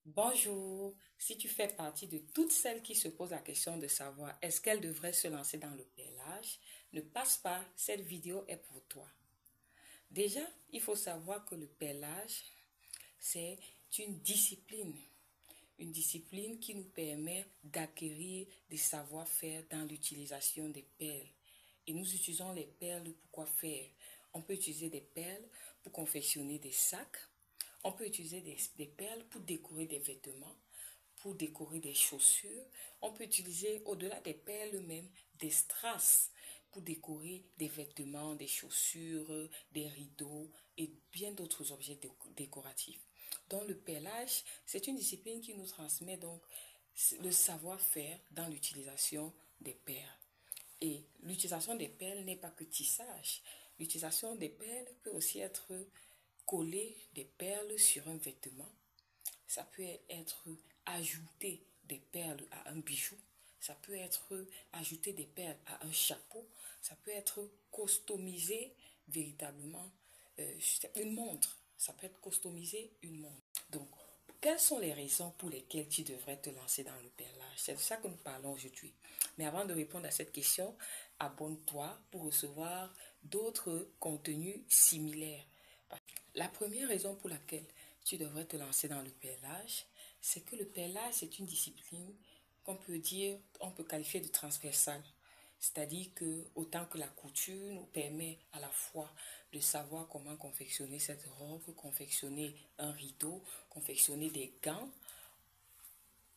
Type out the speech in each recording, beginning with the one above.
Bonjour, si tu fais partie de toutes celles qui se posent la question de savoir est-ce qu'elles devraient se lancer dans le PLH, ne passe pas, cette vidéo est pour toi. Déjà, il faut savoir que le PLH, c'est une discipline qui nous permet d'acquérir des savoir-faire dans l'utilisation des perles. Et nous utilisons les perles pour quoi faire? On peut utiliser des perles pour confectionner des sacs. On peut utiliser des perles pour décorer des vêtements, pour décorer des chaussures. On peut utiliser, au-delà des perles même, des strass pour décorer des vêtements, des chaussures, des rideaux et bien d'autres objets décoratifs. Donc le perlage, c'est une discipline qui nous transmet donc le savoir-faire dans l'utilisation des perles. Et l'utilisation des perles n'est pas que tissage. L'utilisation des perles peut aussi être coller des perles sur un vêtement. Ça peut être ajouter des perles à un bijou. Ça peut être ajouter des perles à un chapeau. Ça peut être customiser véritablement une montre. Ça peut être customiser une montre. Donc, quelles sont les raisons pour lesquelles tu devrais te lancer dans le perlage? C'est de ça que nous parlons aujourd'hui. Mais avant de répondre à cette question, abonne-toi pour recevoir d'autres contenus similaires. La première raison pour laquelle tu devrais te lancer dans le perlage, c'est que le perlage, c'est une discipline on peut qualifier de transversale. C'est-à-dire que autant que la couture nous permet à la fois de savoir comment confectionner cette robe, confectionner un rideau, confectionner des gants,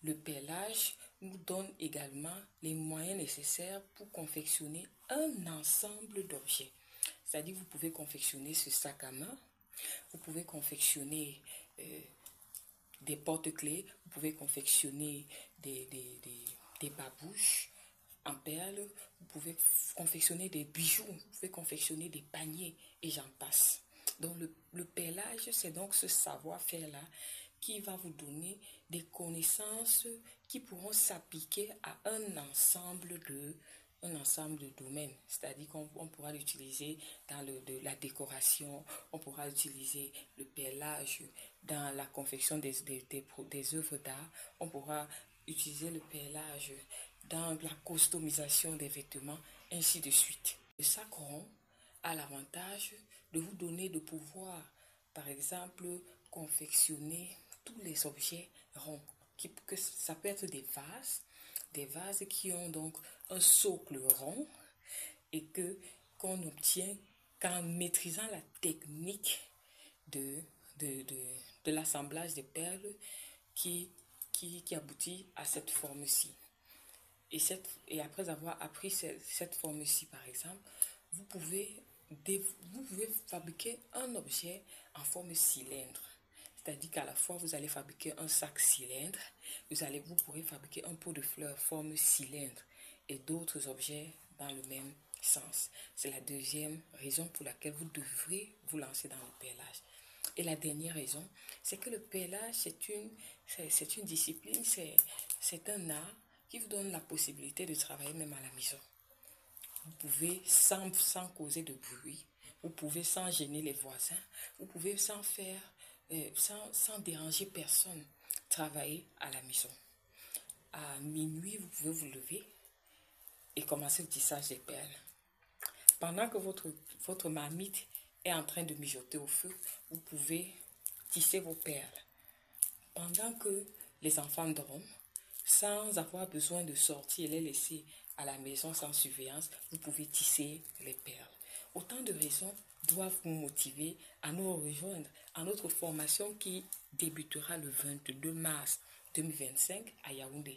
le perlage nous donne également les moyens nécessaires pour confectionner un ensemble d'objets. C'est-à-dire que vous pouvez confectionner ce sac à main, vous pouvez confectionner des porte-clés, vous pouvez confectionner des babouches en perles, vous pouvez confectionner des bijoux, vous pouvez confectionner des paniers et j'en passe. Donc le perlage, c'est donc ce savoir-faire-là qui va vous donner des connaissances qui pourront s'appliquer à un ensemble de domaines. C'est-à-dire qu'on pourra l'utiliser dans la décoration, on pourra utiliser le perlage dans la confection des œuvres d'art, on pourra utiliser le perlage dans la customisation des vêtements, ainsi de suite. Le sac rond a l'avantage de vous donner de pouvoir, par exemple, confectionner tous les objets ronds. Ça peut être des vases qui ont donc un socle rond et qu'on obtient qu'en maîtrisant la technique de, de, de, de l'assemblage des perles qui, qui aboutit à cette forme-ci. Et après avoir appris cette forme-ci, par exemple, vous pouvez, vous pouvez fabriquer un objet en forme cylindre. C'est-à-dire qu'à la fois, vous allez fabriquer un sac cylindre, vous pourrez fabriquer un pot de fleurs forme cylindre et d'autres objets dans le même sens. C'est la deuxième raison pour laquelle vous devrez vous lancer dans le perlage. Et la dernière raison, c'est que le perlage, c'est une discipline, c'est un art qui vous donne la possibilité de travailler même à la maison. Vous pouvez sans causer de bruit, vous pouvez sans gêner les voisins, vous pouvez sans déranger personne, travailler à la maison. À minuit, vous pouvez vous lever et commencer le tissage des perles. Pendant que votre marmite est en train de mijoter au feu, vous pouvez tisser vos perles. Pendant que les enfants dorment, sans avoir besoin de sortir et les laisser à la maison sans surveillance, vous pouvez tisser les perles. Autant de raisons doivent vous motiver à nous rejoindre à notre formation qui débutera le 22 mars 2025 à Yaoundé.